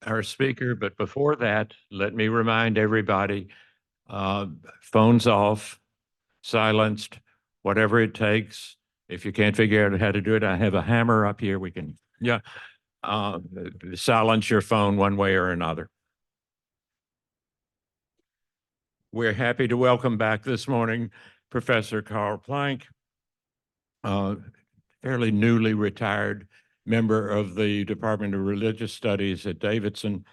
our speaker, but before that, let me remind everybody, phones off, silenced, whatever it takes. If you can't figure out how to do it, I have a hammer up here. We can, silence your phone one way or another. We're happy to welcome back this morning Professor Karl Planck, fairly newly retired member of the Department of Religious Studies at Davidson,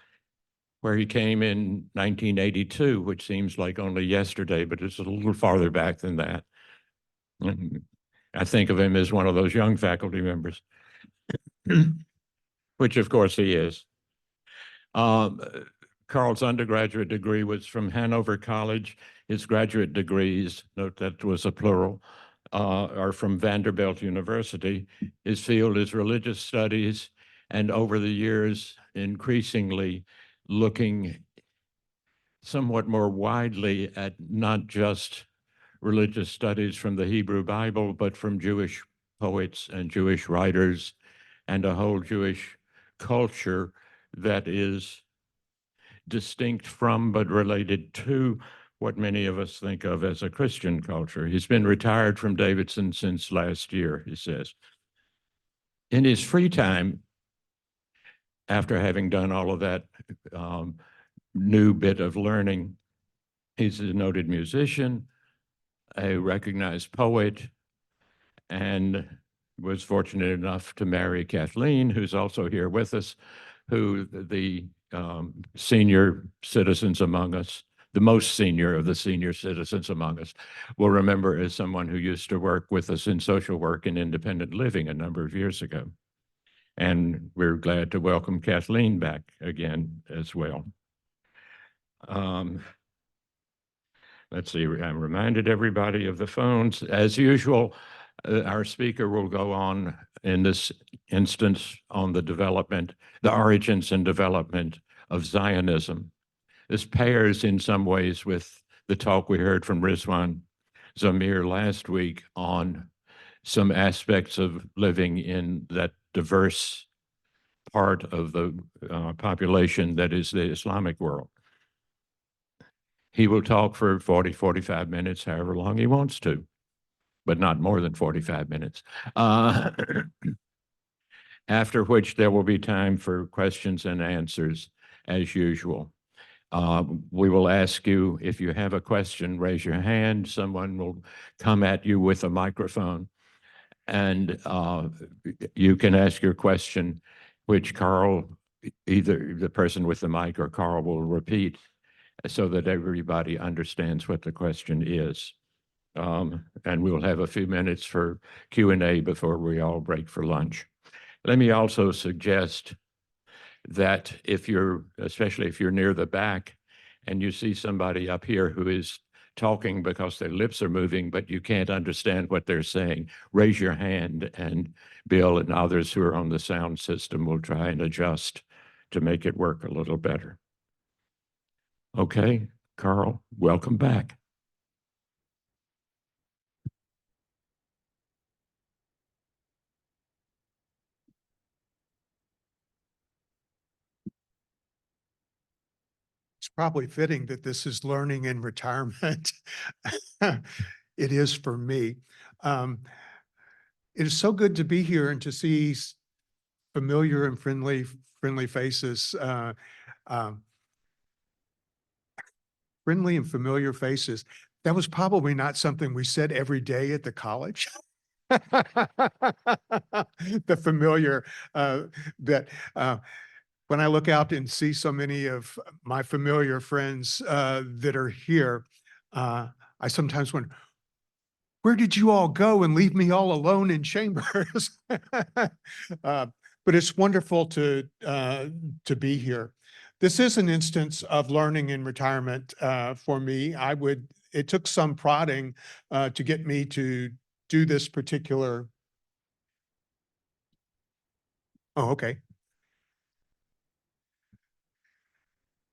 where he came in 1982, which seems like only yesterday, but it's a little farther back than that. And I think of him as one of those young faculty members, which of course he is. Karl's undergraduate degree was from Hanover College. His graduate degrees, note that was a plural, are from Vanderbilt University. His field is religious studies, and over the years, increasingly looking somewhat more widely at not just religious studies from the Hebrew Bible, but from Jewish poets and Jewish writers and a whole Jewish culture that is distinct from but related to what many of us think of as a Christian culture. He's been retired from Davidson since last year, he says. In his free time, after having done all of that new bit of learning, he's a noted musician, a recognized poet, and was fortunate enough to marry Kathleen, who's also here with us, who the senior citizens among us, the most senior of the senior citizens among us, will remember as someone who used to work with us in social work and independent living a number of years ago. And we're glad to welcome Kathleen back again as well. Let's see, I reminded everybody of the phones. As usual, our speaker will go on in this instance on the origins and development of Zionism. This pairs in some ways with the talk we heard from Rizwan Zamir last week on some aspects of living in that diverse part of the population that is the Islamic world. He will talk for 40, 45 minutes, however long he wants to, but not more than 45 minutes. After which there will be time for questions and answers as usual. We will ask you, if you have a question, raise your hand. Someone will come at you with a microphone, and you can ask your question, which Karl, either the person with the mic or Karl, will repeat so that everybody understands what the question is. And we'll have a few minutes for Q&A before we all break for lunch. Let me also suggest that especially if you're near the back and you see somebody up here who is talking because their lips are moving, but you can't understand what they're saying, raise your hand, and Bill and others who are on the sound system will try and adjust to make it work a little better. Okay, Karl, welcome back. It's probably fitting that this is learning in retirement. It is for me. It is so good to be here and to see familiar and friendly faces. Friendly and familiar faces. That was probably not something we said every day at the college. The familiar when I look out and see so many of my familiar friends that are here, I sometimes wonder, where did you all go and leave me all alone in chambers? But it's wonderful to be here. This is an instance of learning in retirement for me. It took some prodding to get me to do this particular. Oh, okay.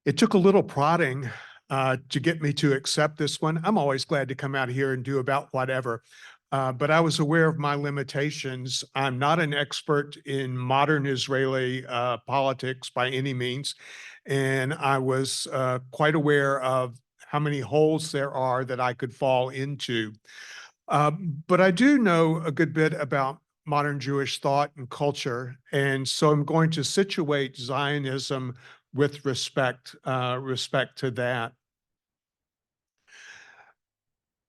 It took a little prodding to get me to accept this one. I'm always glad to come out here and do about whatever. but I was aware of my limitations. I'm not an expert in modern Israeli politics by any means, and I was quite aware of how many holes there are that I could fall into. But I do know a good bit about modern Jewish thought and culture, and so I'm going to situate Zionism with respect to that.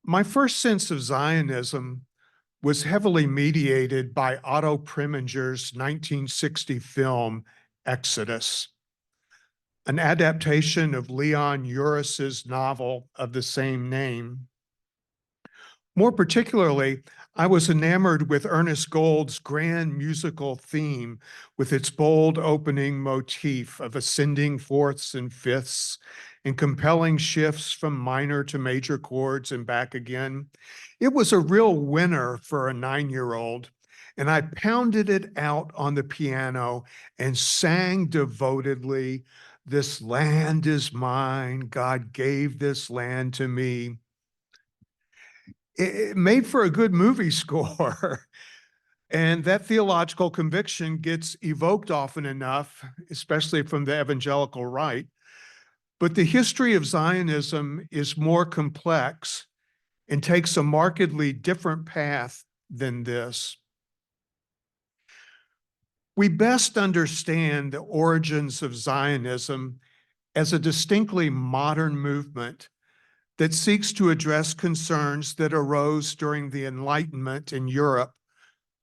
My first sense of Zionism was heavily mediated by Otto Preminger's 1960 film, Exodus, an adaptation of Leon Uris's novel of the same name. More particularly, I was enamored with Ernest Gold's grand musical theme with its bold opening motif of ascending fourths and fifths and compelling shifts from minor to major chords and back again. It was a real winner for a 9-year-old, and I pounded it out on the piano and sang devotedly, "This land is mine, God gave this land to me." It made for a good movie score. And that theological conviction gets evoked often enough, especially from the evangelical right. But the history of Zionism is more complex and takes a markedly different path than this. We best understand the origins of Zionism as a distinctly modern movement that seeks to address concerns that arose during the Enlightenment in Europe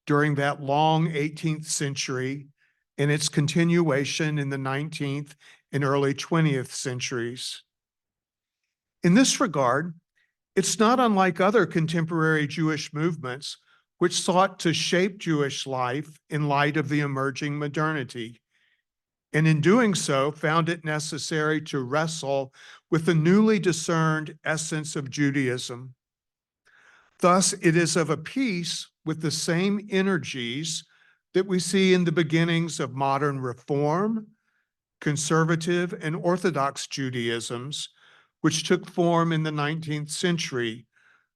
during that long 18th century and its continuation in the 19th and early 20th centuries. In this regard, it's not unlike other contemporary Jewish movements which sought to shape Jewish life in light of the emerging modernity, and in doing so found it necessary to wrestle with the newly discerned essence of Judaism. Thus, it is of a piece with the same energies that we see in the beginnings of modern Reform, Conservative, and Orthodox Judaisms, which took form in the 19th century,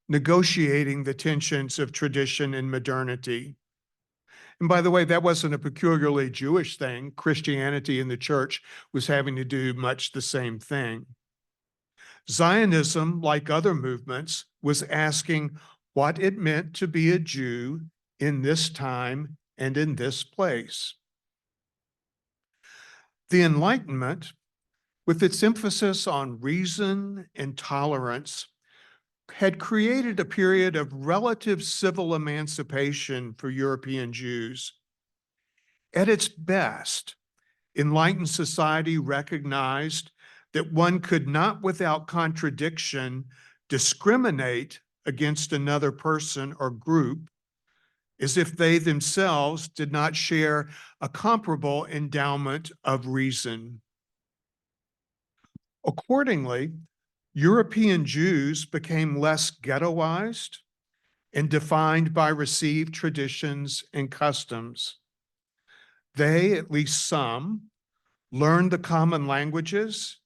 negotiating the tensions of tradition and modernity. And by the way, that wasn't a peculiarly Jewish thing. Christianity in the church was having to do much the same thing. Zionism, like other movements, was asking what it meant to be a Jew in this time and in this place. The Enlightenment, with its emphasis on reason and tolerance, had created a period of relative civil emancipation for European Jews. At its best, enlightened society recognized that one could not without contradiction discriminate against another person or group as if they themselves did not share a comparable endowment of reason. Accordingly, European Jews became less ghettoized and defined by received traditions and customs. They, at least some, learned the common languages,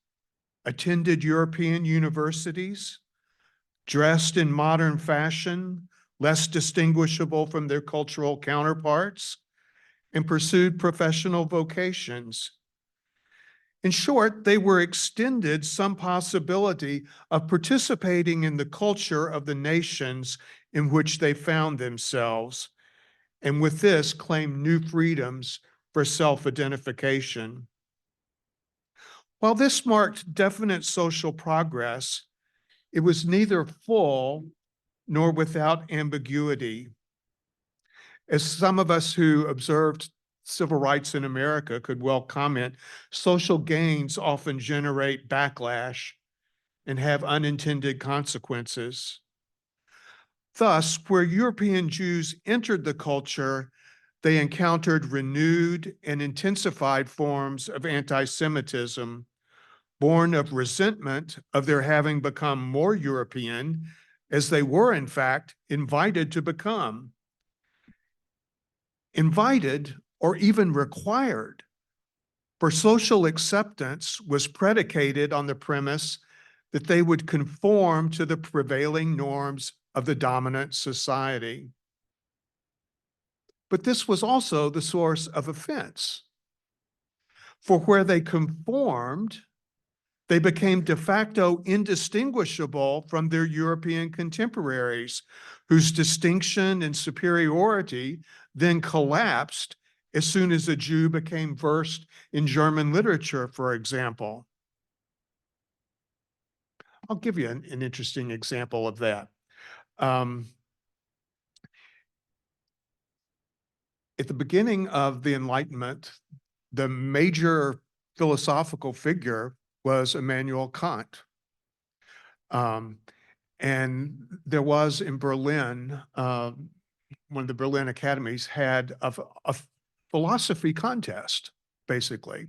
attended European universities, dressed in modern fashion, less distinguishable from their cultural counterparts, and pursued professional vocations. In short, they were extended some possibility of participating in the culture of the nations in which they found themselves, and with this claimed new freedoms for self-identification. While this marked definite social progress, it was neither full nor without ambiguity. As some of us who observed civil rights in America could well comment, social gains often generate backlash and have unintended consequences. Thus, where European Jews entered the culture, they encountered renewed and intensified forms of anti-Semitism, born of resentment of their having become more European, as they were, in fact, invited to become. Invited or even required, for social acceptance was predicated on the premise that they would conform to the prevailing norms of the dominant society. But this was also the source of offense. For where they conformed, they became de facto indistinguishable from their European contemporaries, whose distinction and superiority then collapsed as soon as a Jew became versed in German literature, for example. I'll give you an interesting example of that. At the beginning of the Enlightenment, the major philosophical figure was Immanuel Kant. And there was in Berlin, one of the Berlin academies had a philosophy contest, basically.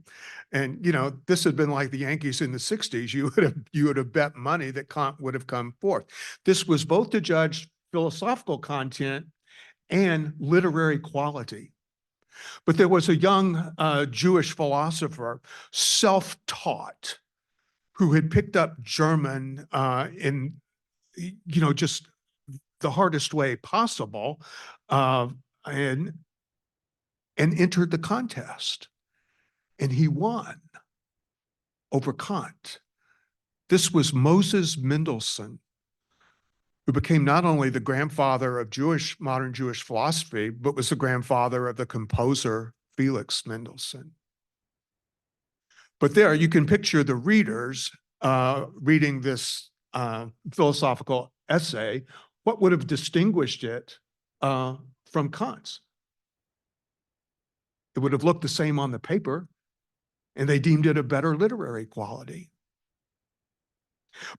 And, you know, this had been like the Yankees in the 60s. You would have bet money that Kant would have come forth. This was both to judge philosophical content and literary quality. But there was a young Jewish philosopher, self-taught, who had picked up German in, you know, just the hardest way possible, and entered the contest. And he won over Kant. This was Moses Mendelssohn, who became not only the grandfather of modern Jewish philosophy, but was the grandfather of the composer Felix Mendelssohn. But there you can picture the readers reading this philosophical essay. What would have distinguished it from Kant's? It would have looked the same on the paper, and they deemed it a better literary quality.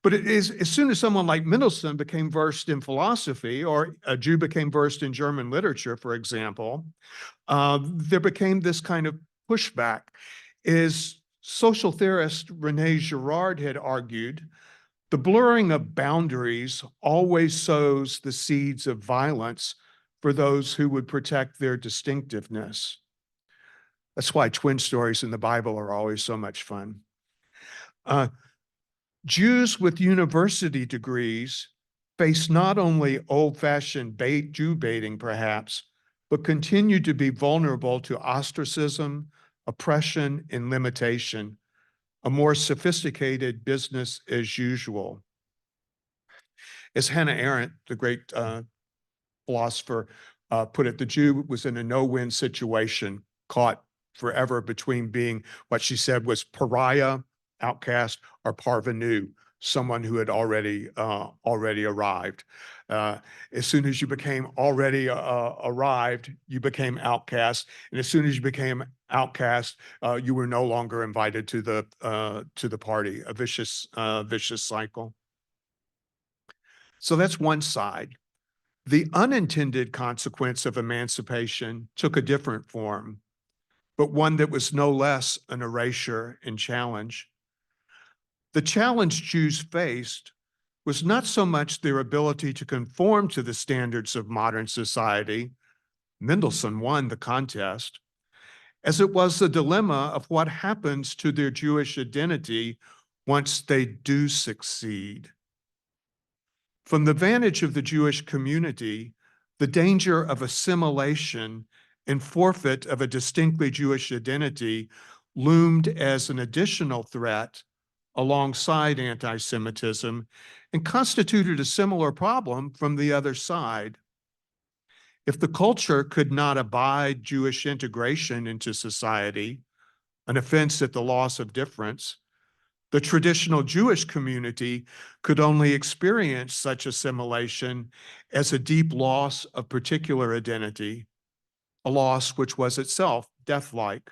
But it is, as soon as someone like Mendelssohn became versed in philosophy, or a Jew became versed in German literature, for example, there became this kind of pushback. As social theorist René Girard had argued, the blurring of boundaries always sows the seeds of violence for those who would protect their distinctiveness. That's why twin stories in the Bible are always so much fun. Jews with university degrees face not only old-fashioned Jew baiting, perhaps, but continue to be vulnerable to ostracism, oppression, and limitation, a more sophisticated business as usual. As Hannah Arendt, the great philosopher, put it, the Jew was in a no-win situation, caught forever between being what she said was pariah, outcast, or parvenu, someone who had already arrived. As soon as you became already arrived, you became outcast, and as soon as you became outcast, you were no longer invited to the party. A vicious cycle. So that's one side. The unintended consequence of emancipation took a different form, but one that was no less an erasure and challenge. The challenge Jews faced was not so much their ability to conform to the standards of modern society — Mendelssohn won the contest — as it was the dilemma of what happens to their Jewish identity once they do succeed. From the vantage of the Jewish community, the danger of assimilation and forfeit of a distinctly Jewish identity loomed as an additional threat alongside anti-Semitism and constituted a similar problem from the other side. If the culture could not abide Jewish integration into society, an offense at the loss of difference, the traditional Jewish community could only experience such assimilation as a deep loss of particular identity, a loss which was itself death-like.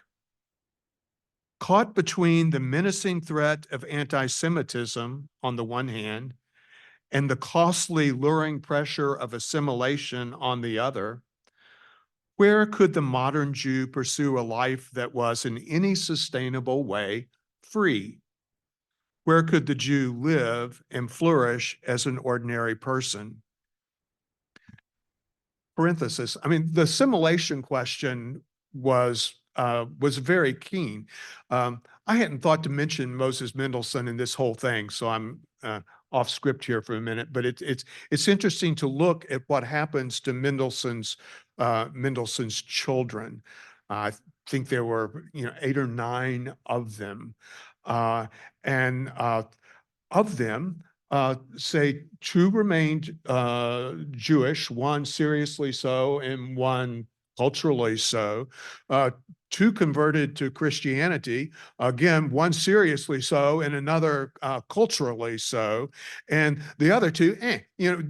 Caught between the menacing threat of anti-Semitism on the one hand and the costly, luring pressure of assimilation on the other, where could the modern Jew pursue a life that was in any sustainable way free? Where could the Jew live and flourish as an ordinary person? Parenthesis, I mean, the assimilation question was very keen. I hadn't thought to mention Moses Mendelssohn in this whole thing, so I'm off script here for a minute, but it's interesting to look at what happens to Mendelssohn's children. I think there were, 8 or 9 of them. Uh, and of them, say 2 remained Jewish, 1 seriously so and 1 culturally so. 2 converted to Christianity, again, 1 seriously so and another culturally so. And the other 2,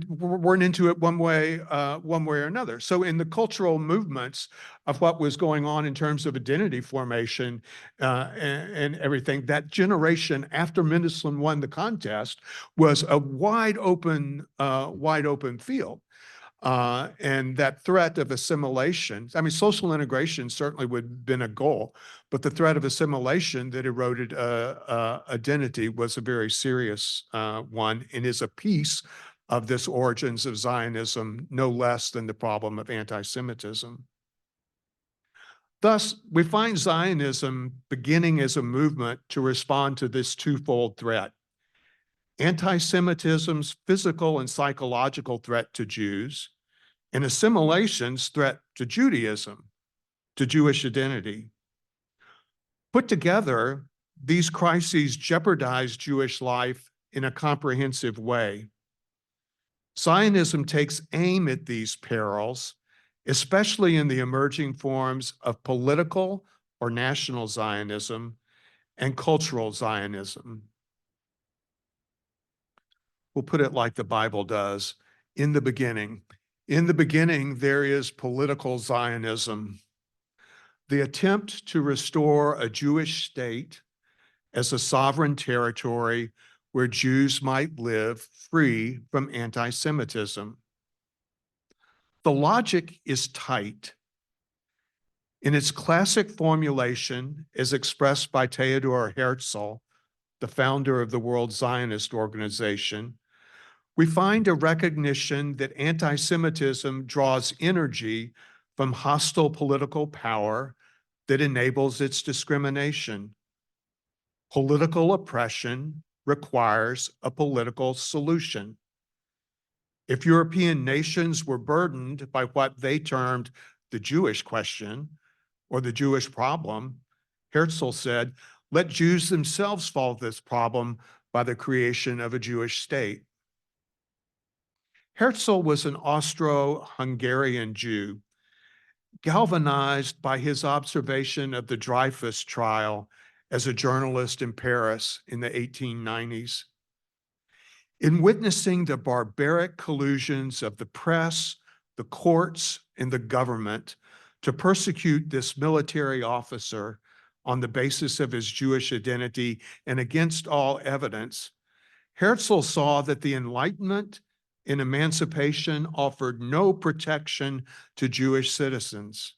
weren't into it one way or another. So in the cultural movements of what was going on in terms of identity formation and everything, that generation after Mendelssohn won the contest was a wide open field. And that threat of assimilation, I mean, social integration certainly would have been a goal, but the threat of assimilation that eroded identity was a very serious one and is a piece of this origins of Zionism, no less than the problem of anti-Semitism. Thus, we find Zionism beginning as a movement to respond to this twofold threat: anti-Semitism's physical and psychological threat to Jews, and assimilation's threat to Judaism, to Jewish identity. Put together, these crises jeopardize Jewish life in a comprehensive way. Zionism takes aim at these perils, especially in the emerging forms of political or national Zionism and cultural Zionism. We'll put it like the Bible does, in the beginning. In the beginning, there is political Zionism, the attempt to restore a Jewish state as a sovereign territory where Jews might live free from anti-Semitism. The logic is tight. In its classic formulation, as expressed by Theodor Herzl, the founder of the World Zionist Organization, we find a recognition that anti-Semitism draws energy from hostile political power that enables its discrimination. Political oppression requires a political solution. If European nations were burdened by what they termed the Jewish question or the Jewish problem, Herzl said, let Jews themselves solve this problem by the creation of a Jewish state. Herzl was an Austro-Hungarian Jew, galvanized by his observation of the Dreyfus trial as a journalist in Paris in the 1890s. In witnessing the barbaric collusions of the press, the courts, and the government to persecute this military officer on the basis of his Jewish identity and against all evidence, Herzl saw that the Enlightenment and emancipation offered no protection to Jewish citizens.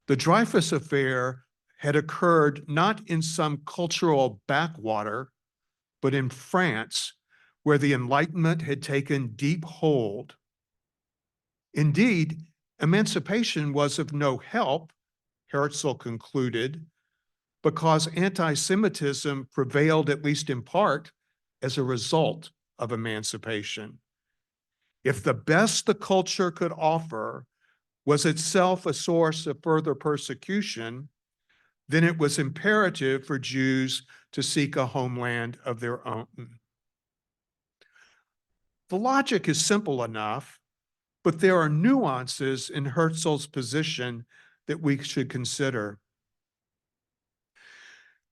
The Dreyfus affair had occurred not in some cultural backwater, but in France, where the Enlightenment had taken deep hold. Indeed, emancipation was of no help, Herzl concluded, because anti-Semitism prevailed, at least in part, as a result of emancipation. If the best the culture could offer was itself a source of further persecution, then it was imperative for Jews to seek a homeland of their own. The logic is simple enough, but there are nuances in Herzl's position that we should consider.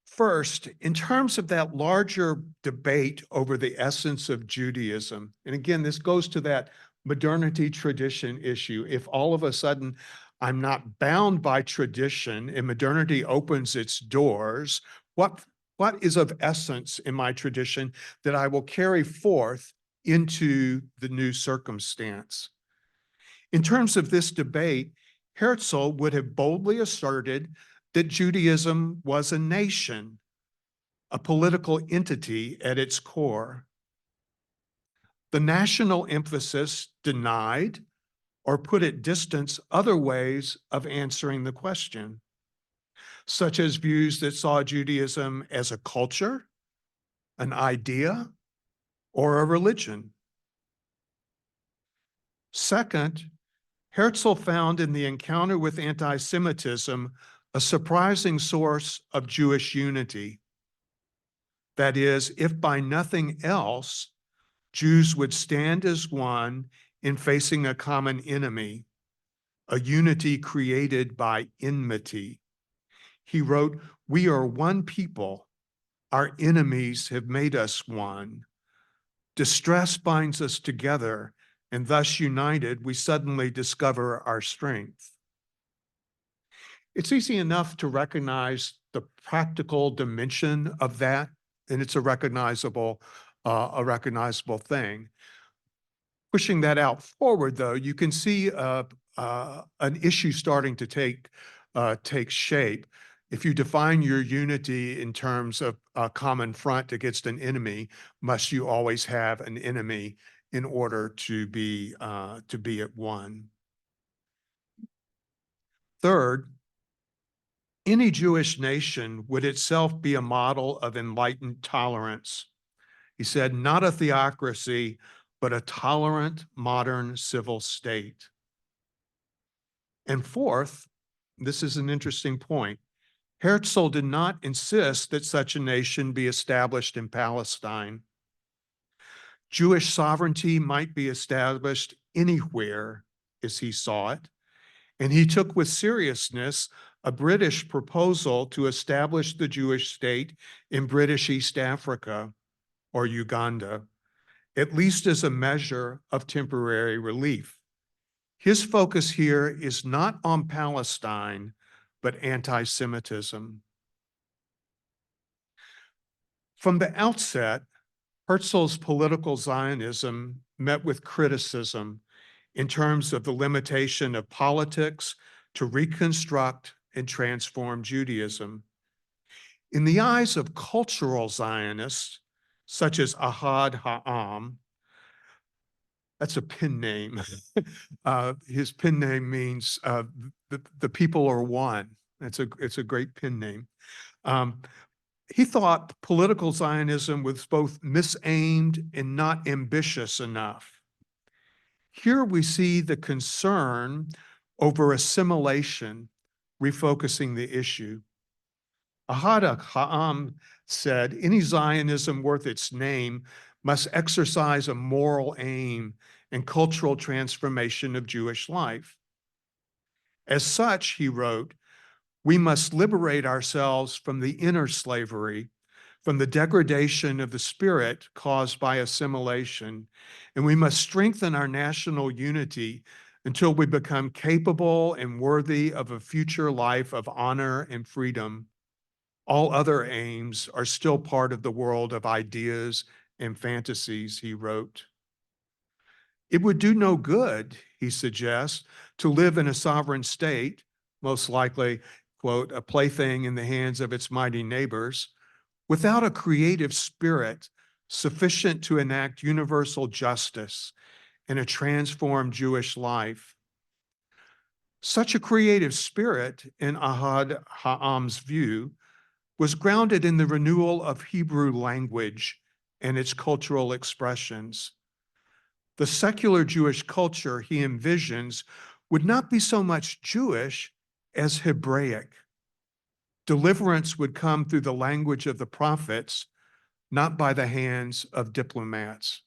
First, in terms of that larger debate over the essence of Judaism, and again, this goes to that modernity tradition issue. If all of a sudden I'm not bound by tradition and modernity opens its doors, what is of essence in my tradition that I will carry forth into the new circumstance? In terms of this debate, Herzl would have boldly asserted that Judaism was a nation, a political entity at its core. The national emphasis denied or put at distance other ways of answering the question, such as views that saw Judaism as a culture, an idea, or a religion. Second, Herzl found in the encounter with anti-Semitism a surprising source of Jewish unity. That is, if by nothing else, Jews would stand as one in facing a common enemy, a unity created by enmity. He wrote, "We are one people. Our enemies have made us one. Distress binds us together, and thus united, we suddenly discover our strength." It's easy enough to recognize the practical dimension of that, and it's a recognizable thing. Pushing that out forward, though, you can see an issue starting to take shape. If you define your unity in terms of a common front against an enemy, must you always have an enemy in order to be at one? Third, any Jewish nation would itself be a model of enlightened tolerance. He said, not a theocracy, but a tolerant modern civil state. And fourth, this is an interesting point, Herzl did not insist that such a nation be established in Palestine. Jewish sovereignty might be established anywhere as he saw it, and he took with seriousness a British proposal to establish the Jewish state in British East Africa or Uganda, at least as a measure of temporary relief. His focus here is not on Palestine, but anti-Semitism. From the outset, Herzl's political Zionism met with criticism in terms of the limitation of politics to reconstruct and transform Judaism. In the eyes of cultural Zionists, such as Ahad Ha'am, that's a pen name. His pen name means the people are one. It's a great pen name. He thought political Zionism was both misaimed and not ambitious enough. Here we see the concern over assimilation refocusing the issue. Ahad Ha'am said, any Zionism worth its name must exercise a moral aim and cultural transformation of Jewish life. As such, he wrote, we must liberate ourselves from the inner slavery, from the degradation of the spirit caused by assimilation, and we must strengthen our national unity until we become capable and worthy of a future life of honor and freedom. All other aims are still part of the world of ideas and fantasies, he wrote. It would do no good, he suggests, to live in a sovereign state, most likely, quote, a plaything in the hands of its mighty neighbors, without a creative spirit sufficient to enact universal justice in a transformed Jewish life. Such a creative spirit, in Ahad Ha'am's view, was grounded in the renewal of Hebrew language and its cultural expressions. The secular Jewish culture he envisions would not be so much Jewish as Hebraic. Deliverance would come through the language of the prophets, not by the hands of diplomats.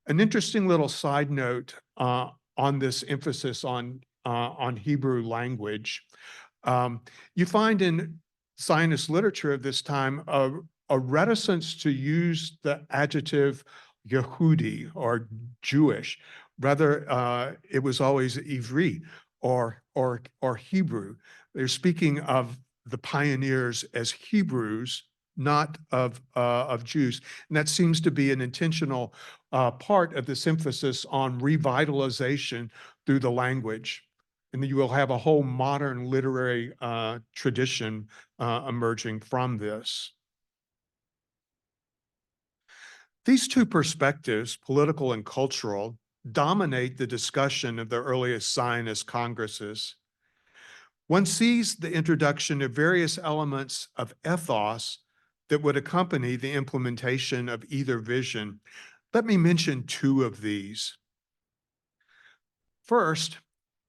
An interesting little side note on this emphasis on Hebrew language. You find in Zionist literature of this time a reticence to use the adjective Yehudi or Jewish. Rather, it was always Ivri or Hebrew. They're speaking of the pioneers as Hebrews, not of Jews. And that seems to be an intentional part of this emphasis on revitalization through the language. And you will have a whole modern literary tradition emerging from this. These two perspectives, political and cultural, dominate the discussion of the earliest Zionist congresses. One sees the introduction of various elements of ethos that would accompany the implementation of either vision. Let me mention two of these. First,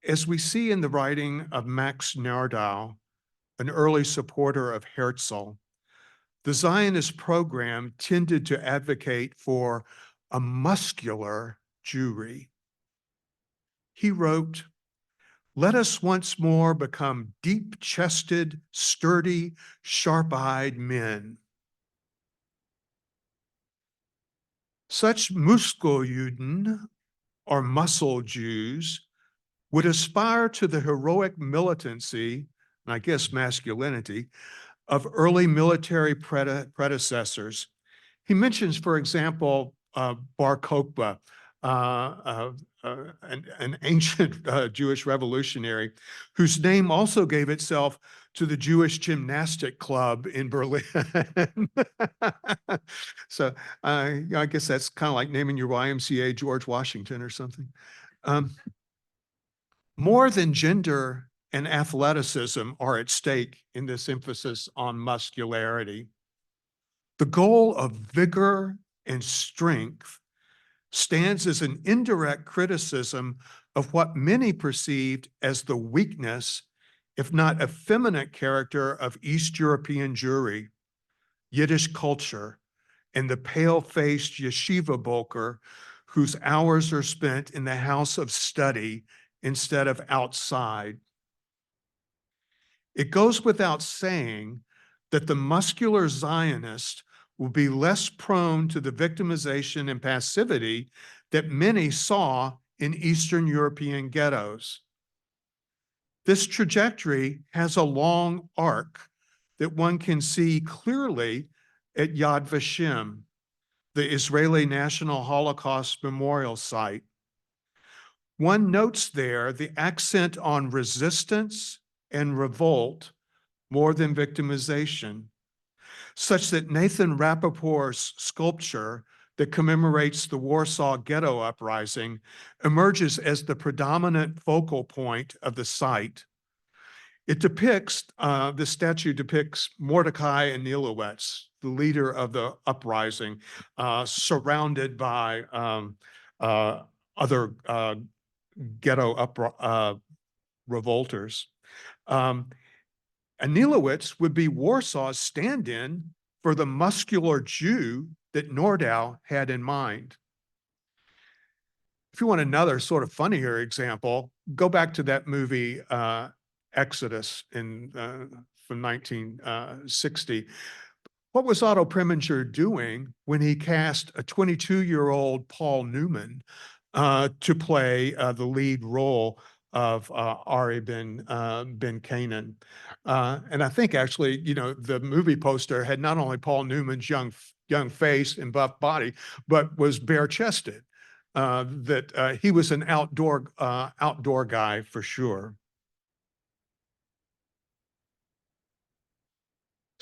as we see in the writing of Max Nordau, an early supporter of Herzl, the Zionist program tended to advocate for a muscular Jewry. He wrote, "Let us once more become deep-chested, sturdy, sharp-eyed men." Such Muskeljuden, or muscle Jews, would aspire to the heroic militancy, and I guess masculinity, of early military predecessors. He mentions, for example, Bar Kokhba, an ancient Jewish revolutionary whose name also gave itself to the Jewish gymnastic club in Berlin. So I guess that's kind of like naming your YMCA George Washington or something. More than gender and athleticism are at stake in this emphasis on muscularity. The goal of vigor and strength stands as an indirect criticism of what many perceived as the weakness, if not effeminate character of East European Jewry, Yiddish culture, and the pale-faced yeshiva boker whose hours are spent in the house of study instead of outside. It goes without saying that the muscular Zionist will be less prone to the victimization and passivity that many saw in Eastern European ghettos. This trajectory has a long arc that one can see clearly at Yad Vashem, the Israeli National Holocaust Memorial Site. One notes there the accent on resistance and revolt more than victimization, such that Nathan Rappaport's sculpture that commemorates the Warsaw Ghetto Uprising emerges as the predominant focal point of the site. The statue depicts Mordecai and Nilowetz, the leader of the uprising, surrounded by other ghetto revolters. Anilowitz would be Warsaw's stand-in for the muscular Jew that Nordau had in mind. If you want another sort of funnier example, go back to that movie Exodus from 1960. What was Otto Preminger doing when he cast a 22-year-old Paul Newman to play the lead role of Ari ben Canaan? And I think actually, the movie poster had not only Paul Newman's young face and buff body, but was bare-chested. That he was an outdoor guy for sure.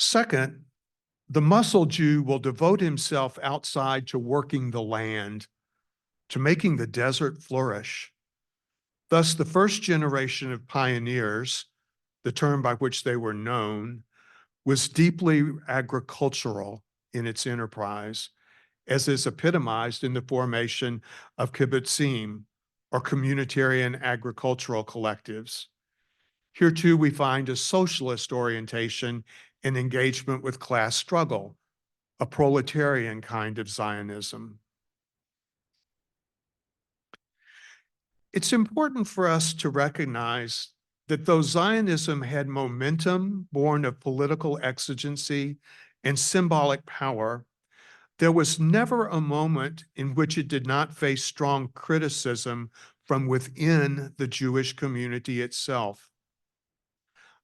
Second, the muscle Jew will devote himself outside to working the land, to making the desert flourish. Thus, the first generation of pioneers, the term by which they were known, was deeply agricultural in its enterprise, as is epitomized in the formation of kibbutzim, or communitarian agricultural collectives. Here too, we find a socialist orientation and engagement with class struggle, a proletarian kind of Zionism. It's important for us to recognize that though Zionism had momentum born of political exigency and symbolic power, there was never a moment in which it did not face strong criticism from within the Jewish community itself.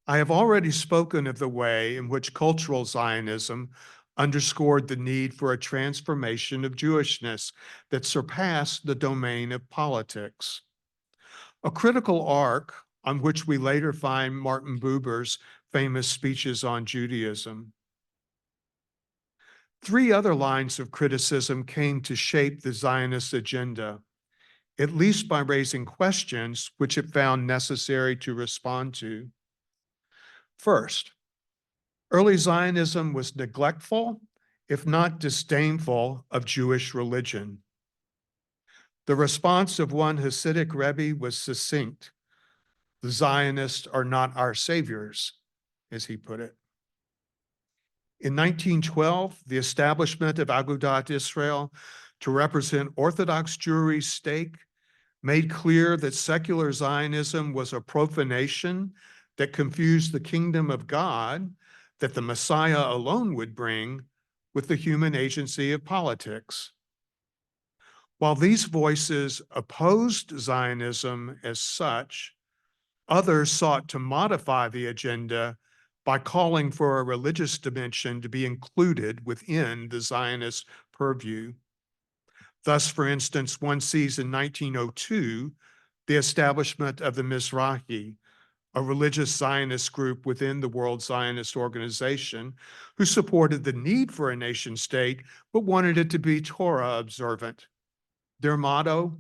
I have already spoken of the way in which cultural Zionism underscored the need for a transformation of Jewishness that surpassed the domain of politics. A critical arc on which we later find Martin Buber's famous speeches on Judaism. Three other lines of criticism came to shape the Zionist agenda, at least by raising questions which it found necessary to respond to. First, Early Zionism was neglectful, if not disdainful, of Jewish religion. The response of one Hasidic Rebbe was succinct. The Zionists are not our saviors, as he put it. In 1912, the establishment of Agudat Israel to represent Orthodox Jewry's stake made clear that secular Zionism was a profanation that confused the kingdom of God that the Messiah alone would bring with the human agency of politics. While these voices opposed Zionism as such, others sought to modify the agenda by calling for a religious dimension to be included within the Zionist purview. Thus, for instance, one sees in 1902 the establishment of the Mizrahi, a religious Zionist group within the World Zionist Organization, who supported the need for a nation state, but wanted it to be Torah observant. Their motto,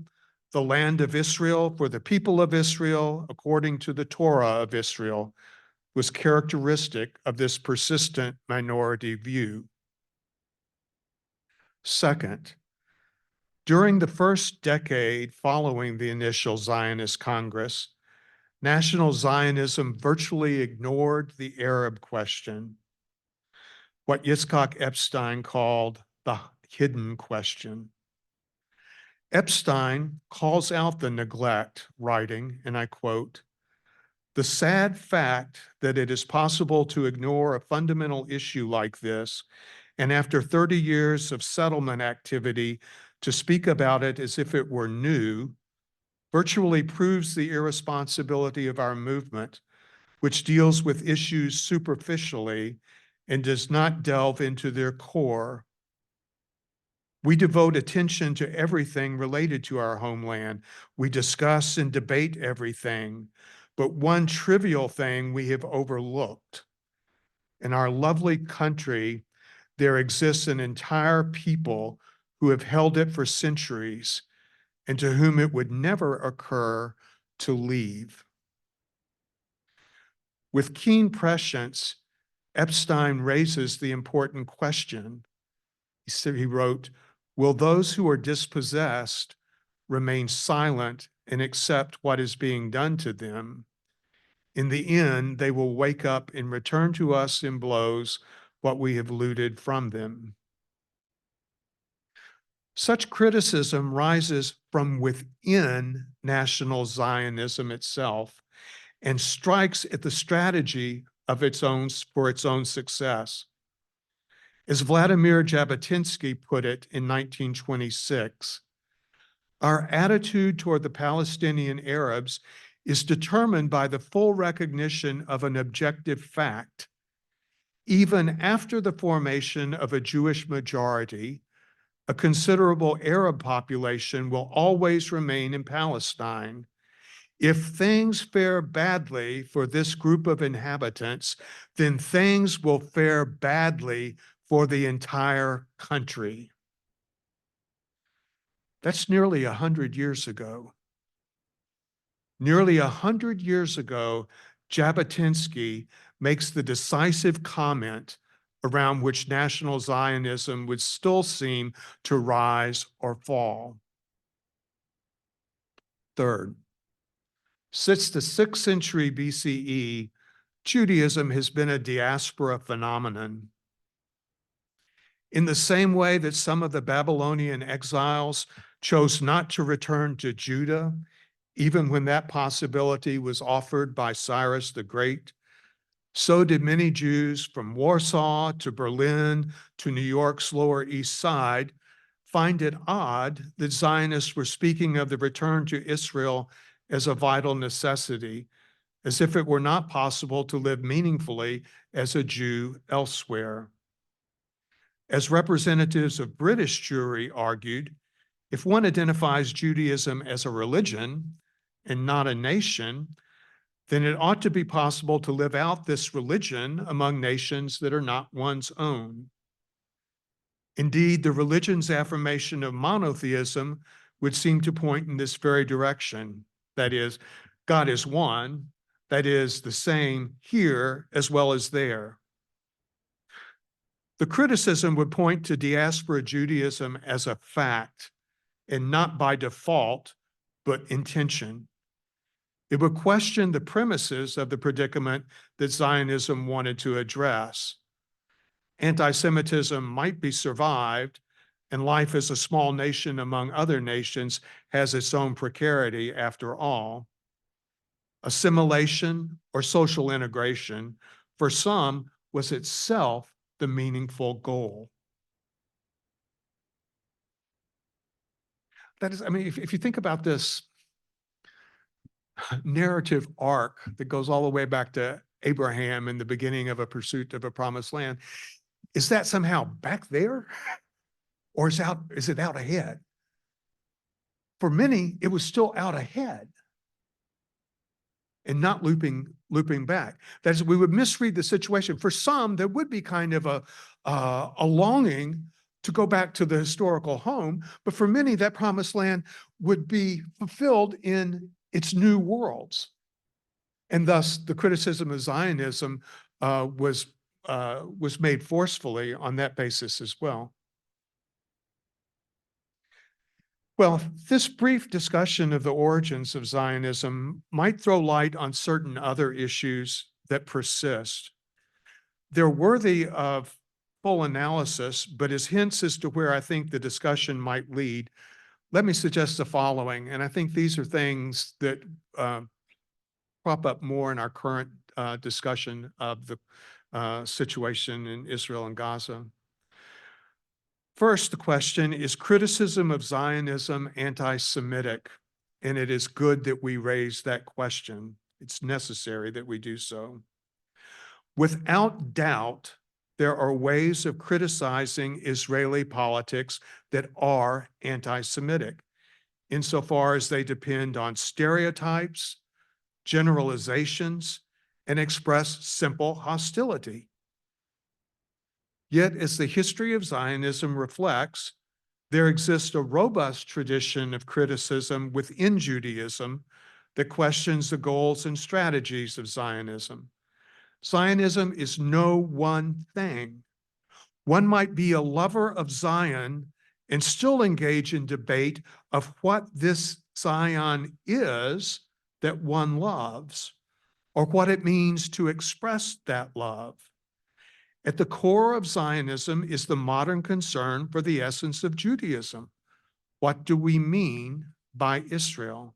the land of Israel for the people of Israel, according to the Torah of Israel, was characteristic of this persistent minority view. Second, during the first decade following the initial Zionist Congress, National Zionism virtually ignored the Arab question, what Yitzhak Epstein called the hidden question. Epstein calls out the neglect, writing, and I quote, "The sad fact that it is possible to ignore a fundamental issue like this, and after 30 years of settlement activity, to speak about it as if it were new, virtually proves the irresponsibility of our movement, which deals with issues superficially and does not delve into their core. We devote attention to everything related to our homeland. We discuss and debate everything, but one trivial thing we have overlooked. In our lovely country, there exists an entire people who have held it for centuries and to whom it would never occur to leave." With keen prescience, Epstein raises the important question. He wrote, "Will those who are dispossessed remain silent and accept what is being done to them? In the end, they will wake up and return to us in blows what we have looted from them." Such criticism rises from within National Zionism itself and strikes at the strategy of for its own success. As Vladimir Jabotinsky put it in 1926, our attitude toward the Palestinian Arabs is determined by the full recognition of an objective fact. Even after the formation of a Jewish majority, a considerable Arab population will always remain in Palestine. If things fare badly for this group of inhabitants, then things will fare badly for the entire country. That's nearly 100 years ago. Nearly 100 years ago, Jabotinsky makes the decisive comment around which National Zionism would still seem to rise or fall. Third, since the 6th century BCE, Judaism has been a diaspora phenomenon. In the same way that some of the Babylonian exiles chose not to return to Judah, even when that possibility was offered by Cyrus the Great, so did many Jews from Warsaw to Berlin to New York's Lower East Side find it odd that Zionists were speaking of the return to Israel as a vital necessity, as if it were not possible to live meaningfully as a Jew elsewhere. As representatives of British Jewry argued, if one identifies Judaism as a religion and not a nation, then it ought to be possible to live out this religion among nations that are not one's own. Indeed, the religion's affirmation of monotheism would seem to point in this very direction. That is, God is one, that is the same here as well as there. The criticism would point to diaspora Judaism as a fact and not by default, but intention. It would question the premises of the predicament that Zionism wanted to address. Anti-Semitism might be survived, and life as a small nation among other nations has its own precarity after all. Assimilation or social integration, for some, was itself the meaningful goal. That is, I mean, if you think about this narrative arc that goes all the way back to Abraham and the beginning of a pursuit of a promised land, is that somehow back there? Or is it out ahead? For many, it was still out ahead and not looping back. That is, we would misread the situation. For some, there would be kind of a longing to go back to the historical home, but for many, that promised land would be fulfilled in its new worlds. And thus, the criticism of Zionism was made forcefully on that basis as well. Well, this brief discussion of the origins of Zionism might throw light on certain other issues that persist. They're worthy of full analysis, but as hints as to where I think the discussion might lead, let me suggest the following. And I think these are things that crop up more in our current discussion of the situation in Israel and Gaza. First, the question, is criticism of Zionism anti-Semitic? And it is good that we raise that question. It's necessary that we do so. Without doubt, there are ways of criticizing Israeli politics that are anti-Semitic, insofar as they depend on stereotypes, generalizations, and express simple hostility. Yet, as the history of Zionism reflects, there exists a robust tradition of criticism within Judaism that questions the goals and strategies of Zionism. Zionism is no one thing. One might be a lover of Zion and still engage in debate of what this Zion is that one loves, or what it means to express that love. At the core of Zionism is the modern concern for the essence of Judaism. What do we mean by Israel?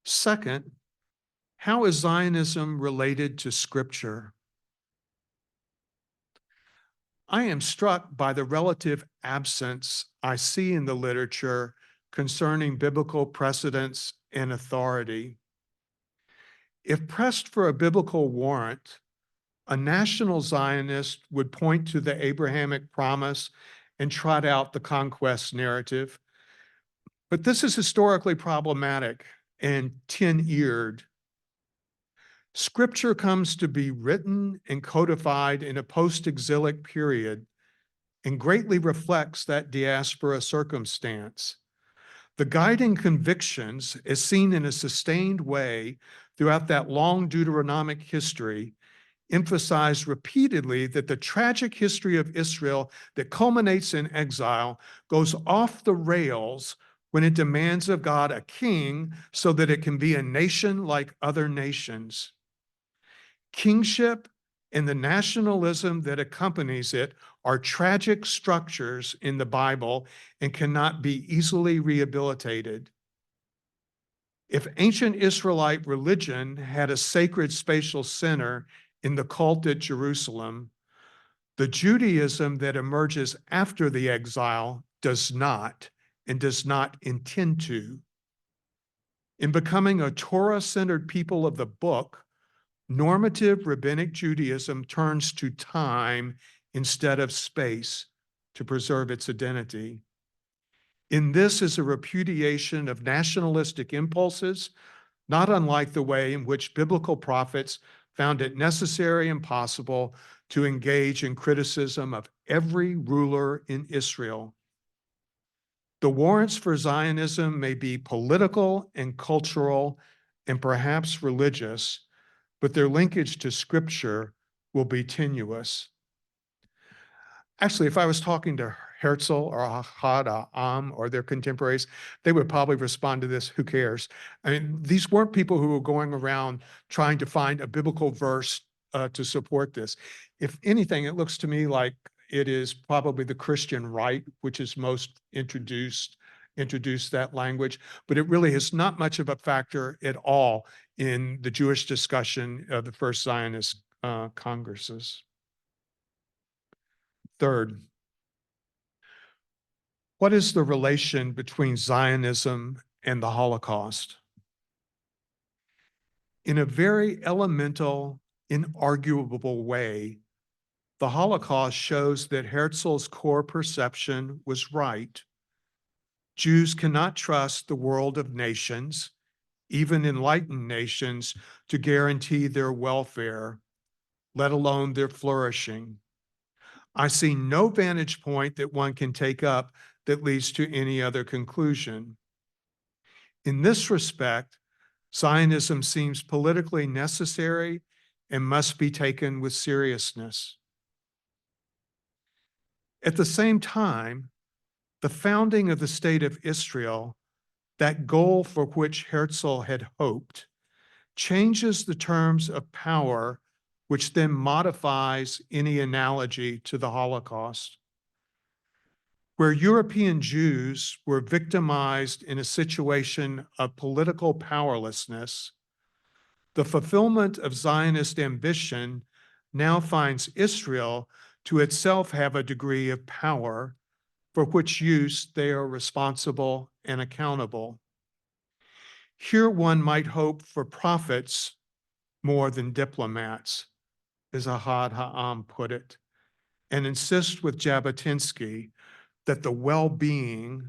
Second, how is Zionism related to Scripture? I am struck by the relative absence I see in the literature concerning biblical precedents and authority. If pressed for a biblical warrant, a national Zionist would point to the Abrahamic promise and trot out the conquest narrative. But this is historically problematic and tin-eared. Scripture comes to be written and codified in a post-exilic period and greatly reflects that diaspora circumstance. The guiding convictions, as seen in a sustained way throughout that long Deuteronomic history, emphasize repeatedly that the tragic history of Israel that culminates in exile goes off the rails when it demands of God a king so that it can be a nation like other nations. Kingship and the nationalism that accompanies it are tragic structures in the Bible and cannot be easily rehabilitated. If ancient Israelite religion had a sacred spatial center in the cult at Jerusalem, the Judaism that emerges after the exile does not, and does not intend to. In becoming a Torah-centered people of the book, normative rabbinic Judaism turns to time instead of space to preserve its identity. In this is a repudiation of nationalistic impulses, not unlike the way in which biblical prophets found it necessary and possible to engage in criticism of every ruler in Israel. The warrants for Zionism may be political and cultural and perhaps religious, but their linkage to Scripture will be tenuous. Actually, if I was talking to Herzl or Ahad Am or their contemporaries, they would probably respond to this, who cares? I mean, these weren't people who were going around trying to find a biblical verse to support this. If anything, it looks to me like it is probably the Christian right, which is most introduced that language, but it really is not much of a factor at all in the Jewish discussion of the first Zionist congresses. Third, what is the relation between Zionism and the Holocaust? In a very elemental, inarguable way, the Holocaust shows that Herzl's core perception was right. Jews cannot trust the world of nations, even enlightened nations, to guarantee their welfare, let alone their flourishing. I see no vantage point that one can take up that leads to any other conclusion. In this respect, Zionism seems politically necessary and must be taken with seriousness. At the same time, the founding of the state of Israel, that goal for which Herzl had hoped, changes the terms of power, which then modifies any analogy to the Holocaust. Where European Jews were victimized in a situation of political powerlessness, the fulfillment of Zionist ambition now finds Israel to itself have a degree of power for which use they are responsible and accountable. Here one might hope for prophets more than diplomats, as Ahad Ha'am put it, and insist with Jabotinsky that the well-being,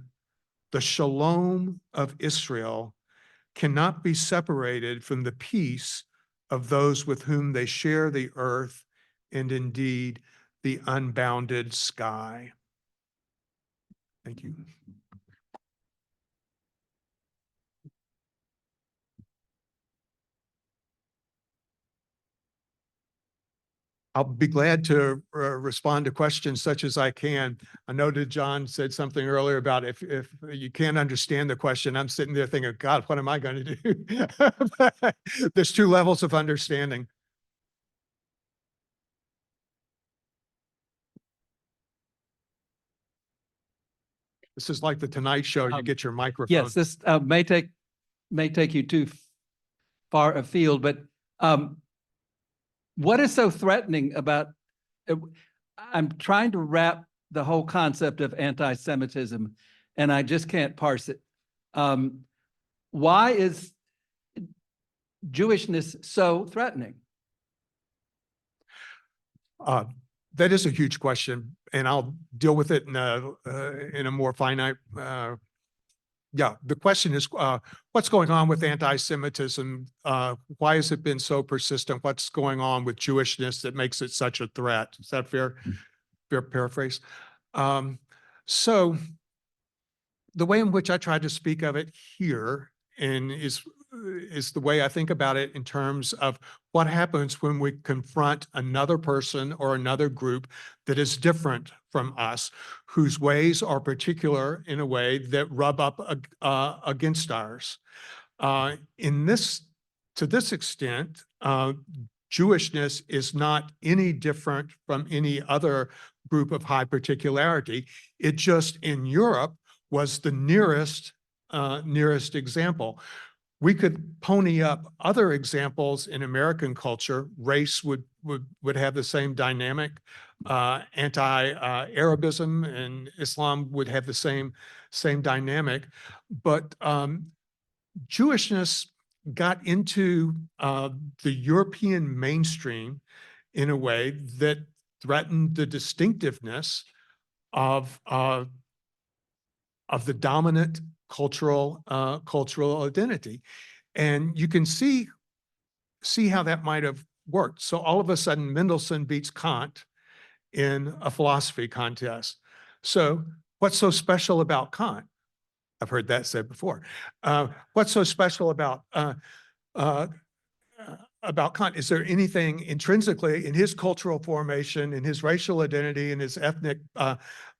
the shalom of Israel cannot be separated from the peace of those with whom they share the earth and indeed the unbounded sky. Thank you. I'll be glad to respond to questions such as I can. I know that John said something earlier about if you can't understand the question, I'm sitting there thinking, God, what am I going to do? There's two levels of understanding. This is like the Tonight Show. You get your microphone. Yes, this may take you too far afield, but what is so threatening about? I'm trying to wrap the whole concept of anti-Semitism, and I just can't parse it. Why is Jewishness so threatening? That is a huge question, and I'll deal with it in a more finite. Yeah, the question is, what's going on with anti-Semitism? Why has it been so persistent? What's going on with Jewishness that makes it such a threat? Is that fair paraphrase? So the way in which I tried to speak of it here and is the way I think about it in terms of what happens when we confront another person or another group that is different from us, whose ways are particular in a way that rub up against ours. To this extent, Jewishness is not any different from any other group of high particularity. It just in Europe was the nearest example. We could pony up other examples in American culture. Race would have the same dynamic. Anti-Arabism and Islam would have the same dynamic. But Jewishness got into the European mainstream in a way that threatened the distinctiveness of the dominant cultural identity. And you can see how that might have worked. So all of a sudden, Mendelssohn beats Kant in a philosophy contest. So what's so special about Kant? I've heard that said before. What's so special about about Kant. Is there anything intrinsically in his cultural formation, in his racial identity, in his ethnic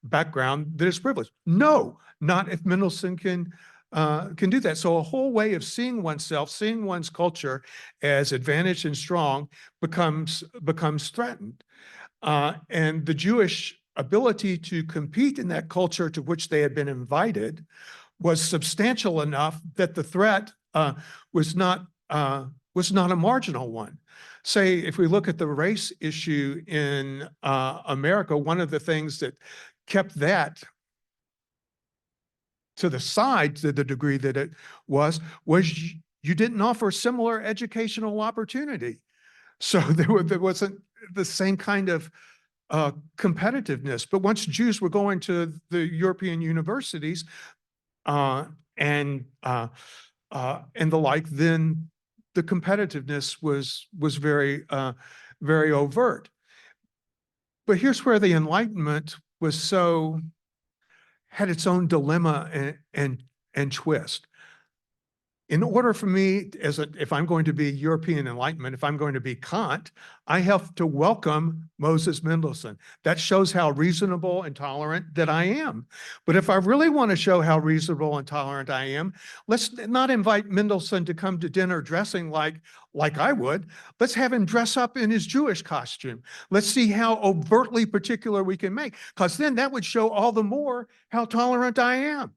background that is privileged? No, not if Mendelssohn can do that. So a whole way of seeing oneself, seeing one's culture as advantaged and strong becomes threatened. And the Jewish ability to compete in that culture to which they had been invited was substantial enough that the threat was not a marginal one. Say, if we look at the race issue in America, one of the things that kept that to the side to the degree that it was you didn't offer similar educational opportunity. So there wasn't the same kind of competitiveness. But once Jews were going to the European universities and the like, then the competitiveness was very very overt. But here's where the Enlightenment had its own dilemma and twist. In order for me, if I'm going to be European Enlightenment, if I'm going to be Kant, I have to welcome Moses Mendelssohn. That shows how reasonable and tolerant that I am. But if I really want to show how reasonable and tolerant I am, let's not invite Mendelssohn to come to dinner dressing like I would. Let's have him dress up in his Jewish costume. Let's see how overtly particular we can make, because then that would show all the more how tolerant I am.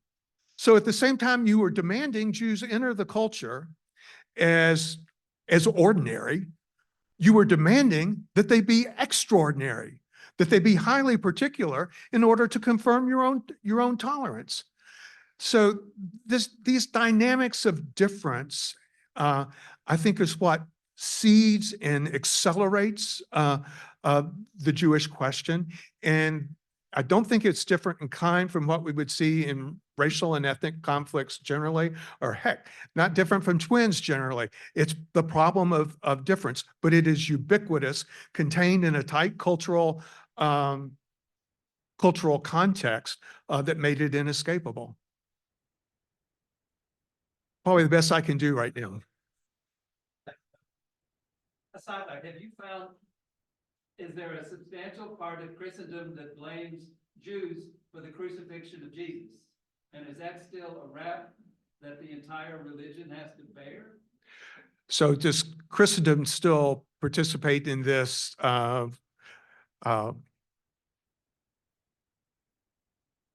So at the same time you were demanding Jews enter the culture as ordinary, you were demanding that they be extraordinary, that they be highly particular in order to confirm your own tolerance. So these dynamics of difference, I think, is what seeds and accelerates the Jewish question. And I don't think it's different in kind from what we would see in racial and ethnic conflicts generally, or heck, not different from twins generally. It's the problem of difference, but it is ubiquitous, contained in a tight cultural context that made it inescapable. Probably the best I can do right now. A sideline, have you found, is there a substantial part of Christendom that blames Jews for the crucifixion of Jesus? And is that still a rap that the entire religion has to bear? So does Christendom still participate in this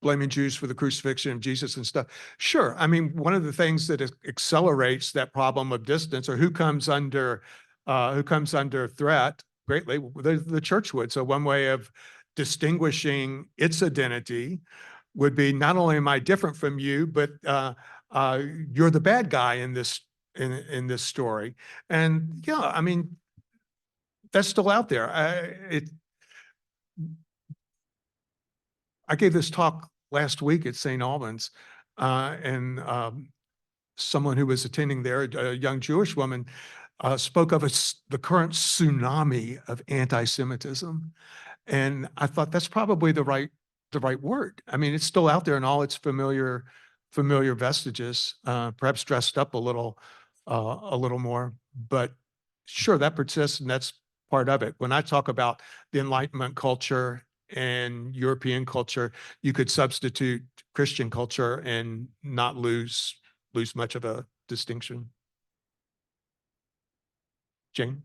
blaming Jews for the crucifixion of Jesus and stuff? Sure. I mean, one of the things that accelerates that problem of distance, or who comes under threat greatly, the church would. So one way of distinguishing its identity would be, not only am I different from you, but you're the bad guy in this story. And yeah, I mean, that's still out there. I gave this talk last week at St. Albans, and someone who was attending there, a young Jewish woman, spoke of the current tsunami of anti-Semitism. And I thought that's probably the right word. I mean, it's still out there in all its familiar vestiges, perhaps dressed up a little more, but sure, that persists, and that's part of it. When I talk about the Enlightenment culture and European culture, you could substitute Christian culture and not lose much of a distinction. Jane?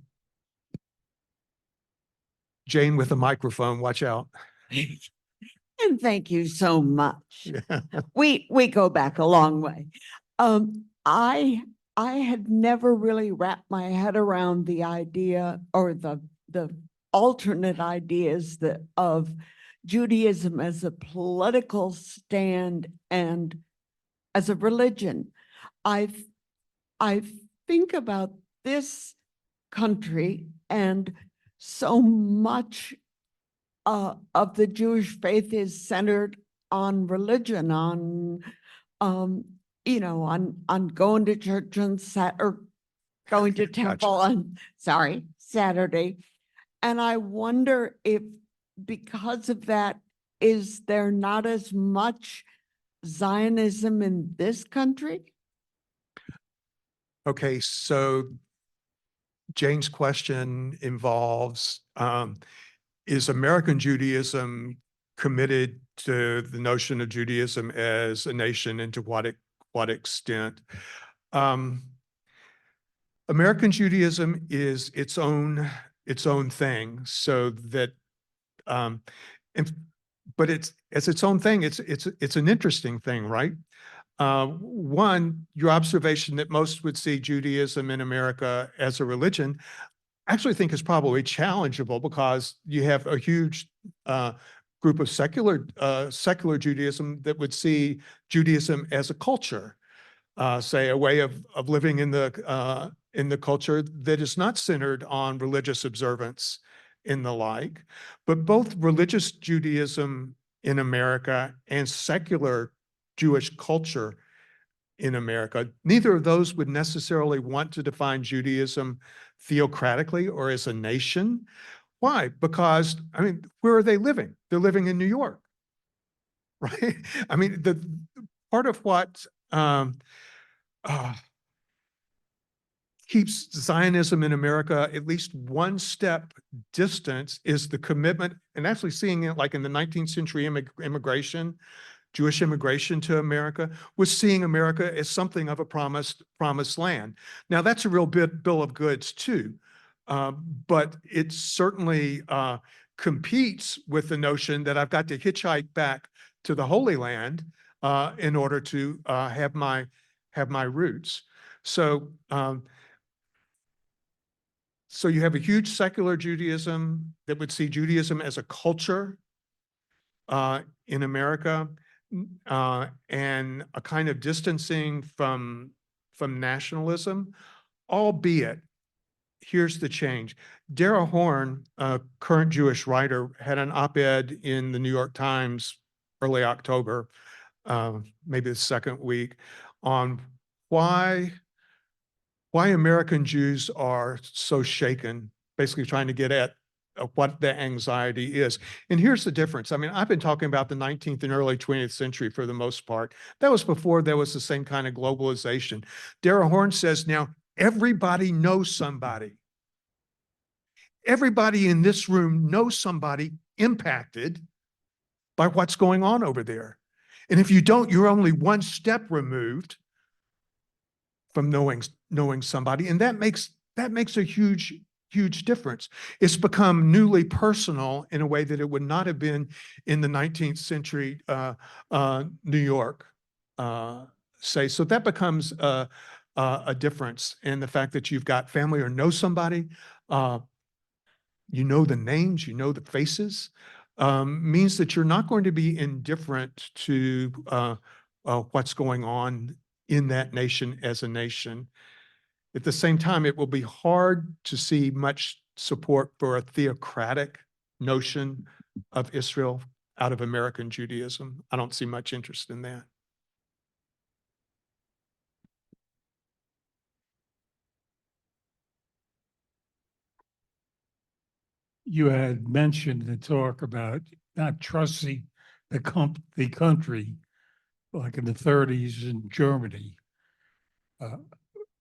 Jane with a microphone, watch out. And thank you so much. Yeah. We go back a long way. I had never really wrapped my head around the idea, or the alternate ideas of Judaism as a political stand and as a religion. I think about this country, and so much of the Jewish faith is centered on religion, on going to church on going to temple on Saturday. And I wonder if, because of that, is there not as much Zionism in this country? Okay, so Jane's question involves, is American Judaism committed to the notion of Judaism as a nation, and to what extent? American Judaism is its own thing, so that, um, and, but it's as its own thing. It's an interesting thing, right? One, your observation that most would see Judaism in America as a religion, I actually think is probably challengeable, because you have a huge group of secular Judaism that would see Judaism as a culture, say a way of living in the culture that is not centered on religious observance and the like. But both religious Judaism in America and secular Jewish culture in America, neither of those would necessarily want to define Judaism theocratically or as a nation. Why? Because, I mean, where are they living? They're living in New York, right? I mean, the part of what uh, keeps Zionism in America at least one step distance is the commitment, and actually seeing it like in the 19th century immigration, Jewish immigration to America, was seeing America as something of a promised land. Now, that's a real bill of goods too, but it certainly competes with the notion that I've got to hitchhike back to the Holy Land in order to have my roots. So, so you have a huge secular Judaism that would see Judaism as a culture in America, and a kind of distancing from nationalism, albeit here's the change. Dara Horn, a current Jewish writer, had an op-ed in the New York Times early October, maybe the second week, on why American Jews are so shaken, basically trying to get at what the anxiety is. And here's the difference. I mean, I've been talking about the 19th and early 20th century for the most part. That was before there was the same kind of globalization. Dara Horn says now everybody knows somebody. Everybody in this room knows somebody impacted by what's going on over there. And if you don't, you're only one step removed from knowing somebody. And that makes a huge difference. It's become newly personal in a way that it would not have been in the 19th century New York, say. So that becomes a difference in the fact that you've got family or know somebody, you know the names, you know the faces, means that you're not going to be indifferent to what's going on in that nation as a nation. At the same time, it will be hard to see much support for a theocratic notion of Israel out of American Judaism. I don't see much interest in that. You had mentioned the talk about not trusting the country, like in the 30s in Germany.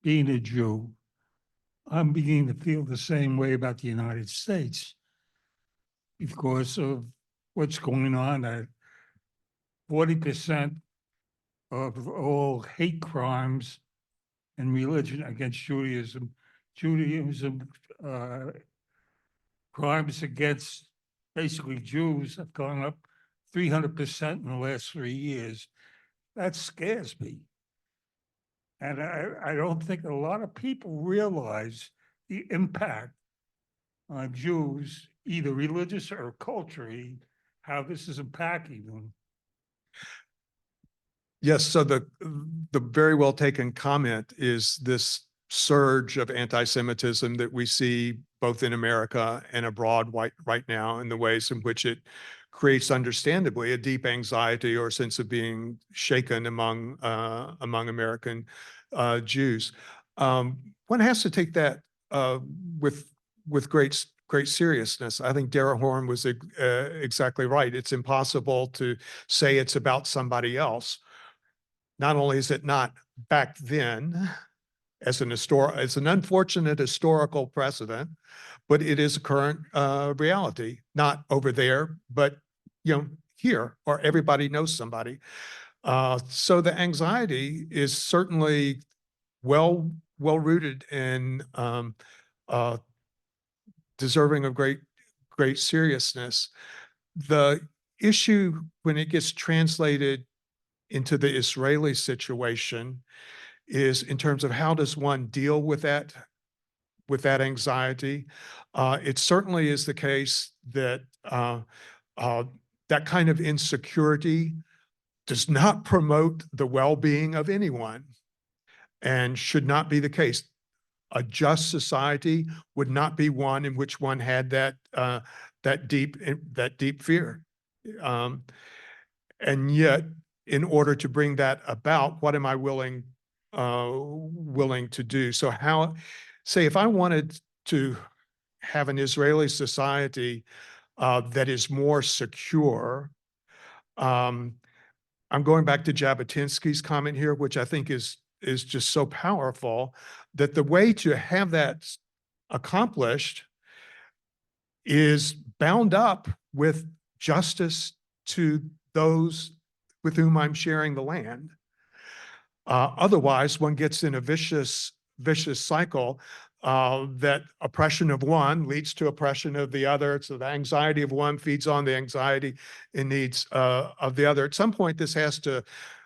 Being a Jew, I'm beginning to feel the same way about the United States because of what's going on. That 40% of all hate crimes and religion against Judaism, crimes against basically Jews have gone up 300% in the last 3 years. That scares me. And I don't think a lot of people realize the impact on Jews, either religious or culturally, how this is impacting them. Yes, so the very well taken comment is this surge of anti-Semitism that we see both in America and abroad right now, and the ways in which it creates, understandably, a deep anxiety or sense of being shaken among American Jews. One has to take that with great seriousness. I think Dara Horn was exactly right. It's impossible to say it's about somebody else. Not only is it not back then, as an unfortunate historical precedent, but it is a current reality, not over there, but here, or everybody knows somebody. So the anxiety is certainly well rooted and deserving of great seriousness. The issue when it gets translated into the Israeli situation is in terms of how does one deal with that anxiety. It certainly is the case that that kind of insecurity does not promote the well-being of anyone and should not be the case. A just society would not be one in which one had that deep fear. And yet, in order to bring that about, what am I willing to do? So say if I wanted to have an Israeli society that is more secure, I'm going back to Jabotinsky's comment here, which I think is just so powerful, that the way to have that accomplished is bound up with justice to those with whom I'm sharing the land. Otherwise, one gets in a vicious cycle that oppression of one leads to oppression of the other. So the anxiety of one feeds on the anxiety and needs of the other. At some point, this has to,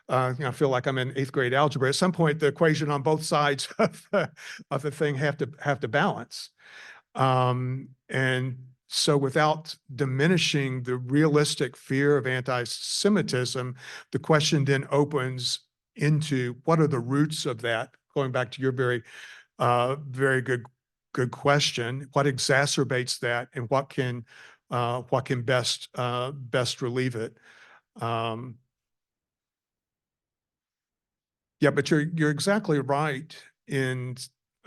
I feel like I'm in 8th grade algebra. At some point, the equation on both sides of the thing have to balance. And so without diminishing the realistic fear of anti-Semitism, the question then opens into what are the roots of that? Going back to your very good question. What exacerbates that, and what can best relieve it? Yeah, but you're exactly right in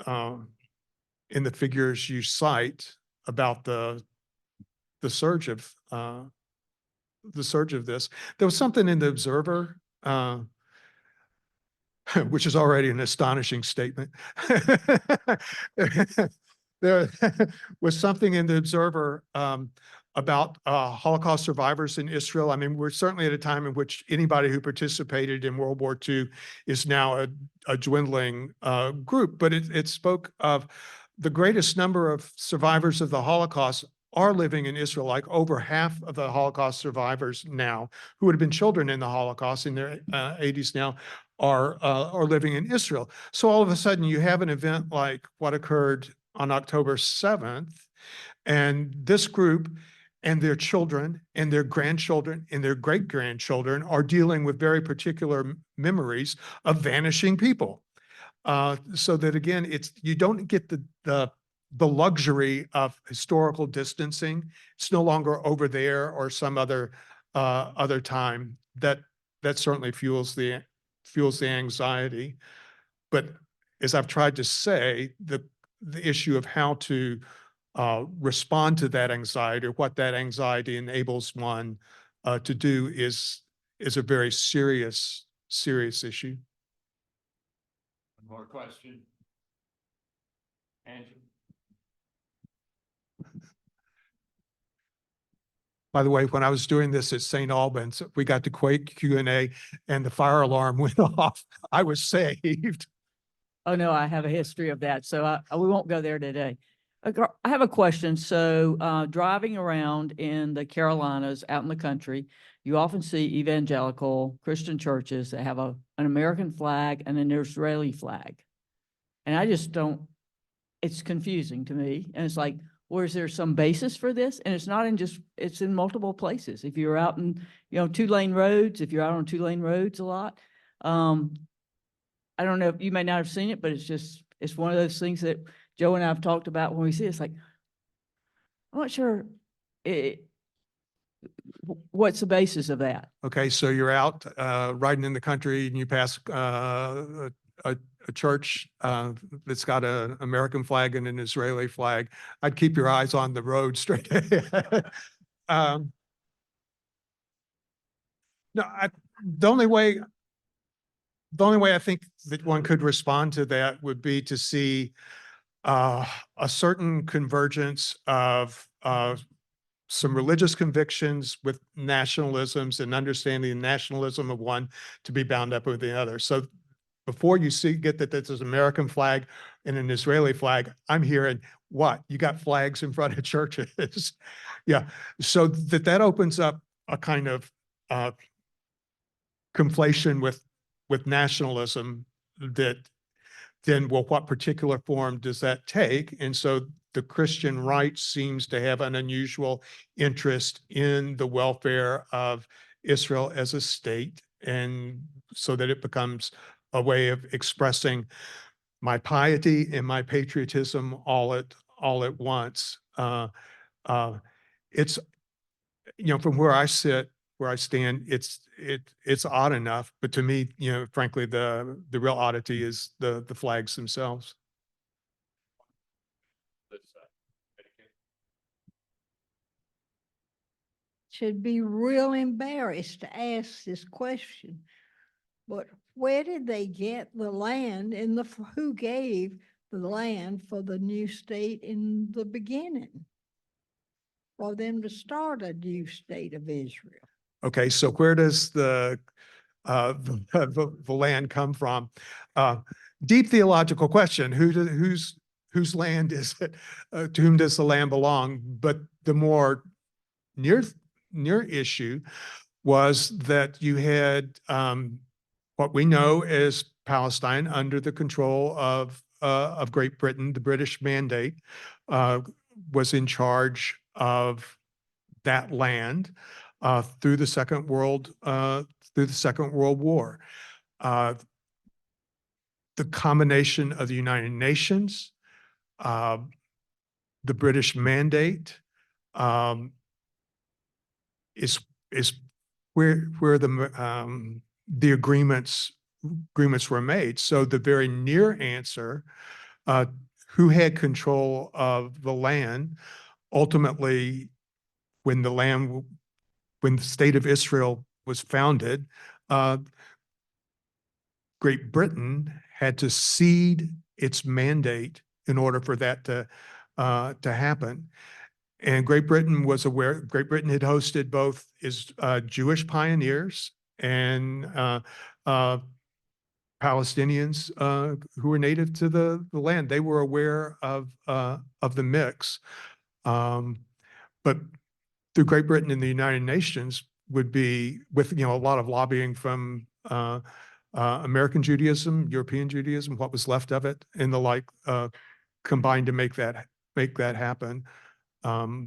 the figures you cite about the surge of this. There was something in the Observer, which is already an astonishing statement. There was something in the Observer about Holocaust survivors in Israel. I mean, we're certainly at a time in which anybody who participated in World War II is now a dwindling group, but it spoke of the greatest number of survivors of the Holocaust are living in Israel. Like over half of the Holocaust survivors now, who would have been children in the Holocaust in their 80s now, are living in Israel. So all of a sudden you have an event like what occurred on October 7th, and this group and their children and their grandchildren and their great-grandchildren are dealing with very particular memories of vanishing people. So that again, you don't get the luxury of historical distancing. It's no longer over there or some other time. That certainly fuels the anxiety. But as I've tried to say, the issue of how to respond to that anxiety, or what that anxiety enables one to do is a very serious issue. One more question. Andrew? By the way, when I was doing this at St. Albans, we got to Q&A and the fire alarm went off. I was saved. Oh, no, I have a history of that, so we won't go there today. I have a question. So driving around in the Carolinas, out in the country, you often see evangelical Christian churches that have an American flag and an Israeli flag. And I just don't, it's confusing to me. And it's like, well, is there some basis for this? And it's not in just, it's in multiple places. If you're out in, 2-lane roads, if you're out on 2-lane roads a lot, I don't know, you may not have seen it, but it's one of those things that Joe and I have talked about when we see it. It's like, I'm not sure what's the basis of that. Okay, so you're out riding in the country and you pass a church that's got an American flag and an Israeli flag. I'd keep your eyes on the road straight ahead. No, the only way the only way I think that one could respond to that would be to see a certain convergence of some religious convictions with nationalisms and understanding the nationalism of one to be bound up with the other. So before you get that there's an American flag and an Israeli flag, I'm hearing, what? You got flags in front of churches? Yeah. So that opens up a kind of conflation with nationalism that then, well, what particular form does that take? And so the Christian right seems to have an unusual interest in the welfare of Israel as a state, and so that it becomes a way of expressing my piety and my patriotism all at once. It's, from where I sit, where I stand, it's odd enough, but to me, frankly, the real oddity is the flags themselves. Should be real embarrassed to ask this question. But where did they get the land and who gave the land for the new state in the beginning? For them to start a new state of Israel. Okay, so where does the land come from? Deep theological question. Whose land is it? To whom does the land belong? But the more near issue was that you had what we know as Palestine under the control of Great Britain. The British Mandate was in charge of that land through the Second World War. The combination of the United Nations, the British Mandate, is where the agreements were made. So the very near answer, who had control of the land, ultimately, when the state of Israel was founded, Great Britain had to cede its mandate in order for that to happen. And Great Britain was aware. Great Britain had hosted both Jewish pioneers and Palestinians who were native to the land. They were aware of the mix, but through Great Britain and the United Nations would be with a lot of lobbying from American Judaism, European Judaism, what was left of it, and the like, combined to make that happen. But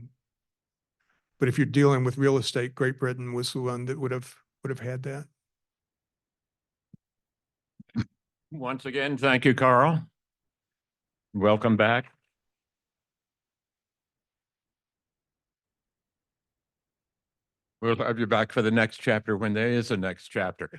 if you're dealing with real estate, Great Britain was the one that would have had that. Once again, thank you, Carl. Welcome back. We'll have you back for the next chapter when there is a next chapter.